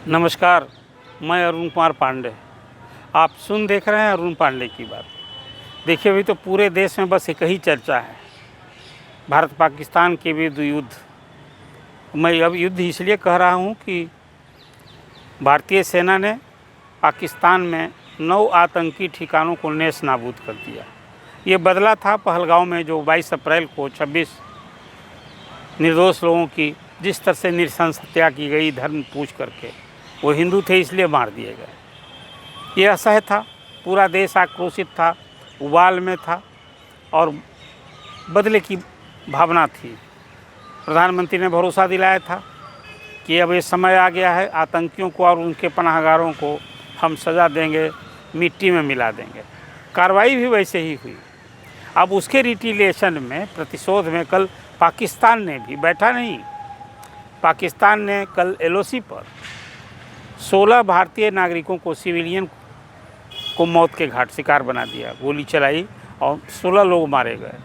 नमस्कार, मैं अरुण कुमार पांडे। आप देख रहे हैं अरुण पांडे की बात। देखिए, अभी तो पूरे देश में बस एक ही चर्चा है, भारत पाकिस्तान के विरुद्ध युद्ध। मैं अब युद्ध इसलिए कह रहा हूँ कि भारतीय सेना ने पाकिस्तान में 9 आतंकी ठिकानों को नेस्त नाबूद कर दिया। ये बदला था पहलगांव में जो 22 अप्रैल को 26 निर्दोष लोगों की जिस तरह से नृशंस हत्या की गई, धर्म पूछ करके। वो हिंदू थे इसलिए मार दिए गए। ये असह्य था, पूरा देश आक्रोशित था, उबाल में था और बदले की भावना थी। प्रधानमंत्री ने भरोसा दिलाया था कि अब ये समय आ गया है, आतंकियों को और उनके पनाहगारों को हम सज़ा देंगे, मिट्टी में मिला देंगे। कार्रवाई भी वैसे ही हुई। अब उसके रिटिलिएशन में, प्रतिशोध में कल पाकिस्तान ने भी बैठा नहीं, पाकिस्तान ने कल LOC पर 16 भारतीय नागरिकों को, सिविलियन को मौत के घाट शिकार बना दिया। गोली चलाई और 16 लोग मारे गए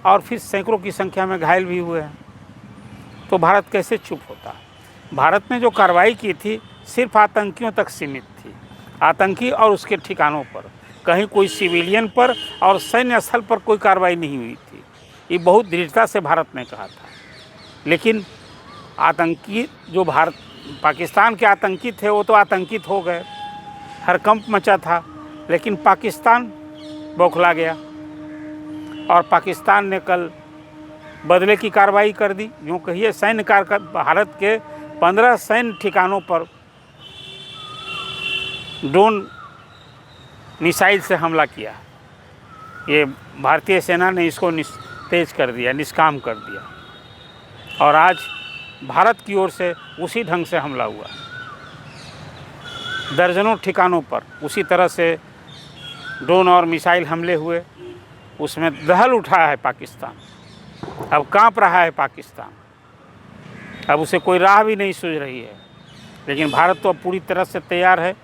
और फिर सैकड़ों की संख्या में घायल भी हुए हैं। तो भारत कैसे चुप होता? भारत ने जो कार्रवाई की थी सिर्फ आतंकियों तक सीमित थी, आतंकी और उसके ठिकानों पर। कहीं कोई सिविलियन पर और सैन्य स्थल पर कोई कार्रवाई नहीं हुई थी। ये बहुत दृढ़ता से भारत ने कहा था। लेकिन आतंकी जो पाकिस्तान के आतंकी थे वो तो आतंकित हो गए, हड़कंप मचा था। लेकिन पाकिस्तान बौखला गया और पाकिस्तान ने कल बदले की कार्रवाई कर दी। यूँ कहिए सैन्य भारत के 15 सैन्य ठिकानों पर ड्रोन मिसाइल से हमला किया। ये भारतीय सेना ने इसको तेज कर दिया, निष्काम कर दिया और आज भारत की ओर से उसी ढंग से हमला हुआ। दर्जनों ठिकानों पर उसी तरह से ड्रोन और मिसाइल हमले हुए। उसमें दहल उठा है पाकिस्तान, अब कांप रहा है पाकिस्तान, अब उसे कोई राह भी नहीं सूझ रही है। लेकिन भारत तो अब पूरी तरह से तैयार है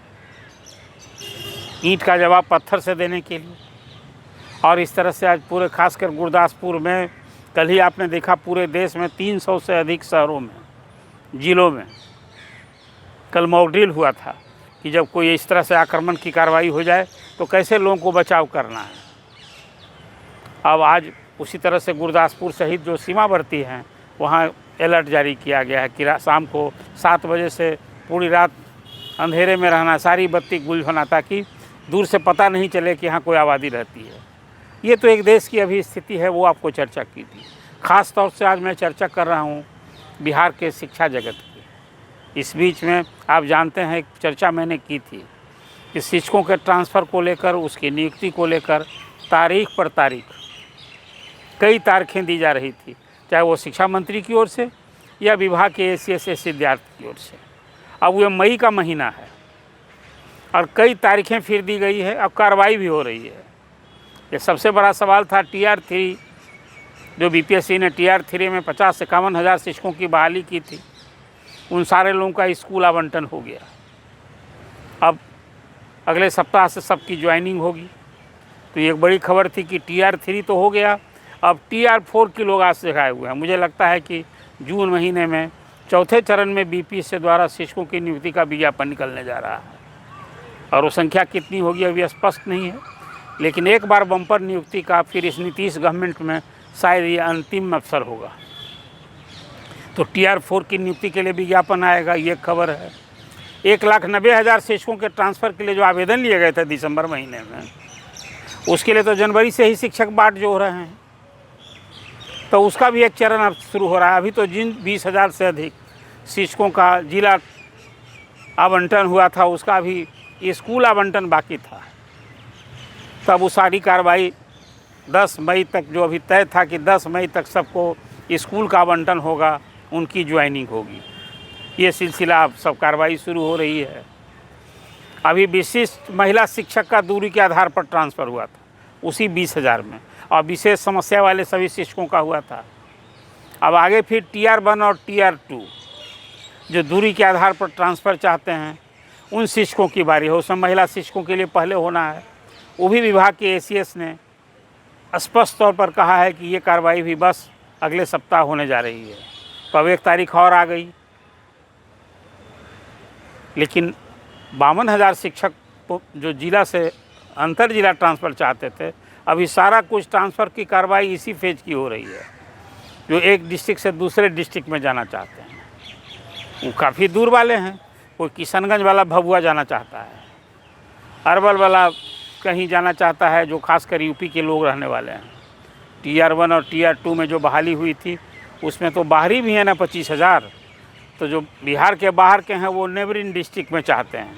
ईंट का जवाब पत्थर से देने के लिए। और इस तरह से आज पूरे, खासकर गुरदासपुर में, कल ही आपने देखा पूरे देश में 300 से अधिक शहरों में, जिलों में कल मॉक ड्रिल हुआ था कि जब कोई इस तरह से आक्रमण की कार्रवाई हो जाए तो कैसे लोगों को बचाव करना है। अब आज उसी तरह से गुरदासपुर सहित जो सीमावर्ती हैं वहाँ अलर्ट जारी किया गया है कि शाम को 7 बजे से पूरी रात अंधेरे में रहना, सारी बत्ती गुल होना, ताकि दूर से पता नहीं चले कि यहाँ कोई आबादी रहती है। ये तो एक देश की अभी स्थिति है, वो आपको चर्चा की थी। ख़ास तौर से आज मैं चर्चा कर रहा हूँ बिहार के शिक्षा जगत की। इस बीच में आप जानते हैं एक चर्चा मैंने की थी कि शिक्षकों के ट्रांसफ़र को लेकर, उसकी नियुक्ति को लेकर तारीख पर तारीख कई तारीखें दी जा रही थी, चाहे वो शिक्षा मंत्री की ओर से या विभाग के ACS विद्यार्थी की ओर से। अब ये मई का महीना है और कई तारीखें फिर दी गई है, अब कार्रवाई भी हो रही है। ये सबसे बड़ा सवाल था TR 3, जो BPSC ने TR 3 में 50 से 51 हज़ार शिक्षकों की बहाली की थी। उन सारे लोगों का स्कूल आवंटन हो गया। अब अगले सप्ताह से सबकी ज्वाइनिंग होगी। तो ये एक बड़ी खबर थी कि TR 3 तो हो गया, अब TR 4 के लोग आज से आए हुए हैं। मुझे लगता है कि जून महीने में चौथे चरण में BPSC द्वारा शिक्षकों की नियुक्ति का विज्ञापन निकलने जा रहा है और वो संख्या कितनी होगी अभी स्पष्ट नहीं है। लेकिन एक बार बम्पर नियुक्ति का फिर इस नीतीश गवर्नमेंट में शायद ये अंतिम अवसर होगा। तो TR 4 की नियुक्ति के लिए विज्ञापन आएगा, ये खबर है। 1,90,000 शिक्षकों के ट्रांसफ़र के लिए जो आवेदन लिए गए थे दिसंबर महीने में, उसके लिए तो जनवरी से ही शिक्षक बाट जो हो रहे हैं। तो उसका भी एक चरण अब शुरू हो रहा है। अभी तो जिन 20,000 से अधिक शिक्षकों का जिला आवंटन हुआ था, उसका भी स्कूल आवंटन बाकी था। तब वो सारी कार्रवाई 10 मई तक, जो अभी तय था कि 10 मई तक सबको स्कूल का आवंटन होगा, उनकी ज्वाइनिंग होगी। ये सिलसिला अब सब कार्रवाई शुरू हो रही है। अभी विशिष्ट महिला शिक्षक का दूरी के आधार पर ट्रांसफ़र हुआ था, उसी 20,000 में, और विशेष समस्या वाले सभी शिक्षकों का हुआ था। अब आगे फिर TR 1 और TR 2 जो दूरी के आधार पर ट्रांसफ़र चाहते हैं, उन शिक्षकों की बारी हो। उसमें महिला शिक्षकों के लिए पहले होना है। वो भी विभाग के ACS ने स्पष्ट तौर पर कहा है कि ये कार्रवाई भी बस अगले सप्ताह होने जा रही है। तो अब एक तारीख और आ गई। लेकिन 52,000 शिक्षक जो जिला से अंतर जिला ट्रांसफ़र चाहते थे, अभी सारा कुछ ट्रांसफ़र की कार्रवाई इसी फेज की हो रही है। जो एक डिस्ट्रिक्ट से दूसरे डिस्ट्रिक्ट में जाना चाहते हैं वो काफ़ी दूर वाले हैं। कोई किशनगंज वाला भभुआ जाना चाहता है, अरवल वाला कहीं जाना चाहता है, जो खासकर यूपी के लोग रहने वाले हैं। TR1 और TR2 में जो बहाली हुई थी उसमें तो बाहरी भी है ना 25,000, तो जो बिहार के बाहर के हैं वो नेबरिंग डिस्ट्रिक्ट में चाहते हैं,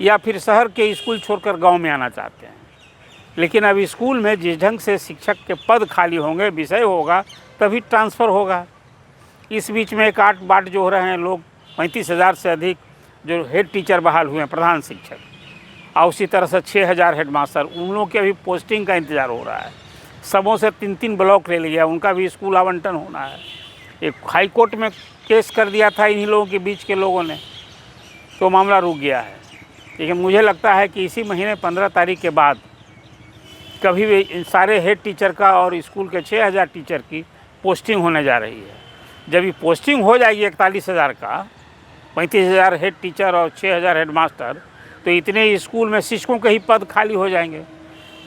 या फिर शहर के स्कूल छोड़कर गांव में आना चाहते हैं। लेकिन अब स्कूल में जिस ढंग से शिक्षक के पद खाली होंगे, विषय होगा, तभी ट्रांसफ़र होगा। इस बीच में एक आठ बाट जो हो रहे हैं लोग, 35,000 से अधिक जो हेड टीचर बहाल हुए हैं, प्रधान शिक्षक, और उसी तरह से 6,000 हेड मास्टर, उन लोगों की अभी पोस्टिंग का इंतज़ार हो रहा है। सबों से 3-3 ब्लॉक ले लिया, उनका भी स्कूल आवंटन होना है। एक हाई कोर्ट में केस कर दिया था इन्हीं लोगों के बीच के लोगों ने, तो मामला रुक गया है। लेकिन मुझे लगता है कि इसी महीने 15 तारीख के बाद कभी भी इन सारे हेड टीचर का और स्कूल के 6,000 टीचर की पोस्टिंग होने जा रही है। जब ये पोस्टिंग हो जाएगी 41,000 का, 35,000 हेड टीचर और 6,000 हेड मास्टर, तो इतने स्कूल में शिक्षकों के ही पद खाली हो जाएंगे।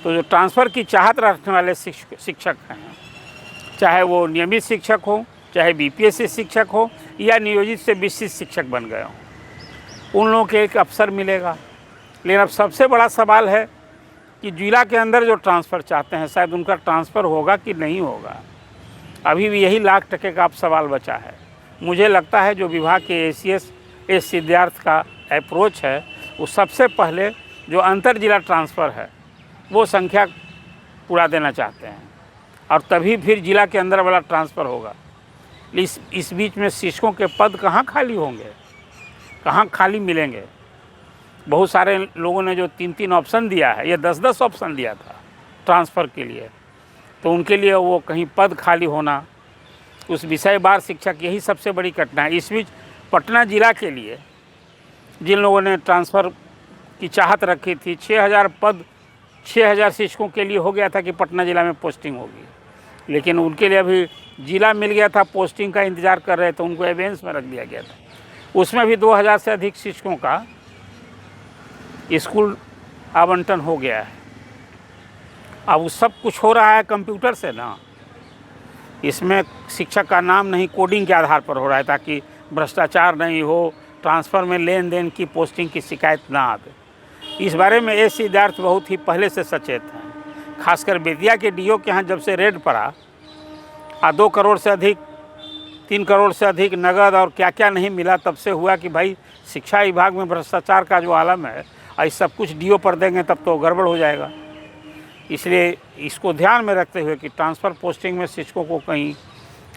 तो जो ट्रांसफ़र की चाहत रखने वाले शिक्षक हैं, चाहे वो नियमित शिक्षक हो, चाहे BPSC शिक्षक हो, या नियोजित से विशिष्ट शिक्षक बन गए हों, उन लोगों के एक अवसर मिलेगा। लेकिन अब सबसे बड़ा सवाल है कि जिला के अंदर जो ट्रांसफ़र चाहते हैं, शायद उनका ट्रांसफ़र होगा कि नहीं होगा। अभी भी यही लाख टके का अब सवाल बचा है। मुझे लगता है जो विभाग के ACS सिद्धार्थ का अप्रोच है, वो सबसे पहले जो अंतर जिला ट्रांसफ़र है वो संख्या पूरा देना चाहते हैं, और तभी फिर जिला के अंदर वाला ट्रांसफ़र होगा। इस बीच में शिक्षकों के पद कहाँ खाली होंगे, कहाँ खाली मिलेंगे? बहुत सारे लोगों ने जो 3-3 ऑप्शन दिया है, ये 10-10 ऑप्शन दिया था ट्रांसफ़र के लिए, तो उनके लिए वो कहीं पद खाली होना, उस विषयवार शिक्षक, यही सबसे बड़ी कठिनाई। इस बीच पटना ज़िला के लिए जिन लोगों ने ट्रांसफ़र की चाहत रखी थी, 6,000 पद 6,000 शिक्षकों के लिए हो गया था कि पटना ज़िला में पोस्टिंग होगी, लेकिन उनके लिए अभी ज़िला मिल गया था, पोस्टिंग का इंतज़ार कर रहे थे, उनको एवेंस में रख दिया गया था। उसमें भी 2,000 से अधिक शिक्षकों का स्कूल आवंटन हो गया है। अब वो सब कुछ हो रहा है कंप्यूटर से ना, इसमें शिक्षक का नाम नहीं, कोडिंग के आधार पर हो रहा है, ताकि भ्रष्टाचार नहीं हो, ट्रांसफ़र में लेन देन की, पोस्टिंग की शिकायत ना आए। इस बारे में ACS सिद्धार्थ बहुत ही पहले से सचेत हैं। खासकर बेतिया के DO के यहाँ जब से रेड पड़ा, 2 करोड़ से अधिक, 3 करोड़ से अधिक नगद और क्या क्या नहीं मिला, तब से हुआ कि भाई शिक्षा विभाग में भ्रष्टाचार का जो आलम है, आज सब कुछ DO पर देंगे तब तो गड़बड़ हो जाएगा। इसलिए इसको ध्यान में रखते हुए कि ट्रांसफ़र पोस्टिंग में शिक्षकों को कहीं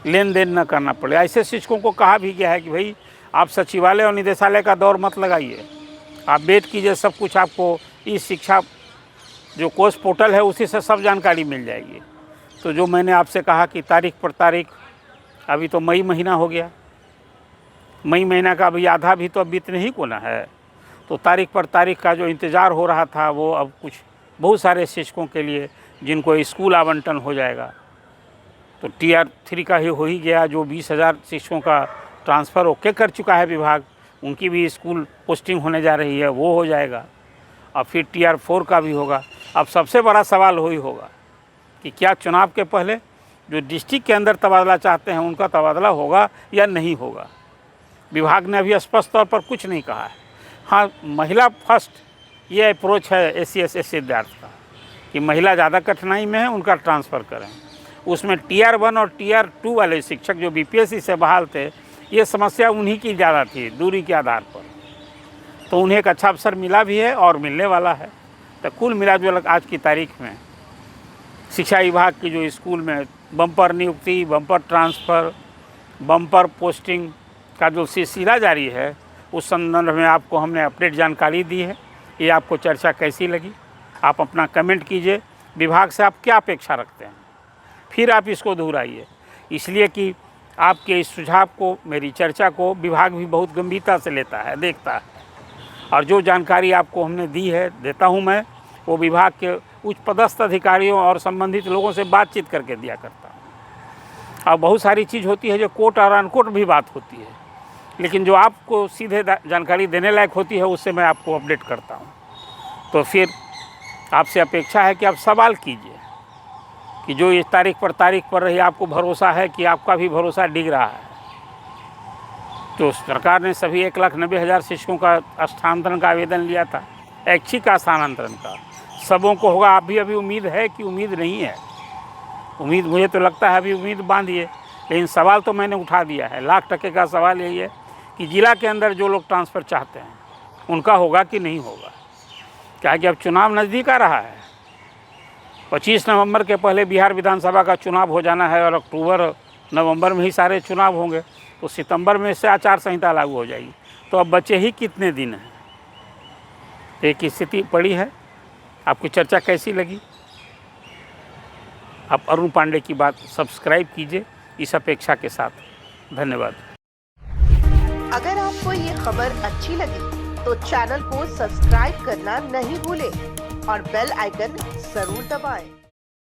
लेन देन न करना पड़े, ऐसे शिक्षकों को कहा भी गया है कि भाई आप सचिवालय और निदेशालय का दौर मत लगाइए, आप वेट कीजिए, सब कुछ आपको इस शिक्षा जो कोर्स पोर्टल है उसी से सब जानकारी मिल जाएगी। तो जो मैंने आपसे कहा कि तारीख पर तारीख, अभी तो मई महीना हो गया, मई महीना का अभी आधा भी तो बीतने ही को ना है, तो तारीख पर तारीख का जो इंतज़ार हो रहा था वो अब कुछ बहुत सारे शिक्षकों के लिए जिनको स्कूल आवंटन हो जाएगा, तो TR3 का ही हो ही गया। जो 20,000 शिक्षकों का ट्रांसफ़र ओके कर चुका है विभाग, उनकी भी स्कूल पोस्टिंग होने जा रही है, वो हो जाएगा। अब फिर TR4 का भी होगा। अब सबसे बड़ा सवाल वही होगा कि क्या चुनाव के पहले जो डिस्ट्रिक्ट के अंदर तबादला चाहते हैं उनका तबादला होगा या नहीं होगा। विभाग ने अभी स्पष्ट तौर पर कुछ नहीं कहा है। हाँ, महिला फर्स्ट ये अप्रोच है ACS सिद्धार्थ का कि महिला ज़्यादा कठिनाई में है, उनका ट्रांसफ़र करें। उसमें TR1 और TR2 वाले शिक्षक जो BPSC से बहाल थे, ये समस्या उन्हीं की ज़्यादा थी दूरी के आधार पर, तो उन्हें एक अच्छा अवसर मिला भी है और मिलने वाला है। तो कुल मिलाजुल आज की तारीख में शिक्षा विभाग की जो स्कूल में बम्पर नियुक्ति, बम्पर ट्रांसफ़र, बम्पर पोस्टिंग का जो सिलसिला जारी है, उस संदर्भ में आपको हमने अपडेट जानकारी दी है। ये आपको चर्चा कैसी लगी, आप अपना कमेंट कीजिए। विभाग से आप क्या अपेक्षा रखते हैं, फिर आप इसको दोहराइए, इसलिए कि आपके इस सुझाव को, मेरी चर्चा को विभाग भी बहुत गंभीरता से लेता है, देखता है। और जो जानकारी आपको हमने दी है, देता हूं मैं, वो विभाग के उच्च पदस्थ अधिकारियों और संबंधित लोगों से बातचीत करके दिया करता हूँ। और बहुत सारी चीज़ होती है जो कोट और अनकोट भी बात होती है, लेकिन जो आपको सीधे जानकारी देने लायक होती है उससे मैं आपको अपडेट करता हूँ। तो फिर आपसे अपेक्षा है कि आप सवाल कीजिए कि जो इस तारीख पर रही, आपको भरोसा है कि आपका भी भरोसा डिग रहा है। तो सरकार ने सभी 1,90,000 शिक्षकों का स्थानांतरण का आवेदन लिया था, ऐच्छिक स्थानांतरण का। सबों को होगा। आप भी अभी उम्मीद है कि उम्मीद नहीं है? उम्मीद मुझे तो लगता है अभी उम्मीद बांधिए। लेकिन सवाल तो मैंने उठा दिया है। 1,00,000% का सवाल यही है कि जिला के अंदर जो लोग ट्रांसफ़र चाहते हैं उनका होगा कि नहीं होगा। क्या कि अब चुनाव नज़दीक आ रहा है। 25 नवंबर के पहले बिहार विधानसभा का चुनाव हो जाना है और अक्टूबर नवंबर में ही सारे चुनाव होंगे। तो सितंबर में से आचार संहिता लागू हो जाएगी। तो अब बचे ही कितने दिन हैं? एक स्थिति पड़ी है। आपकी चर्चा कैसी लगी? आप अरुण पांडे की बात सब्सक्राइब कीजिए इस अपेक्षा के साथ। धन्यवाद। अगर आपको ये खबर अच्छी लगी तो चैनल को सब्सक्राइब करना नहीं भूलें और बेल आइकन जरूर दबाएं।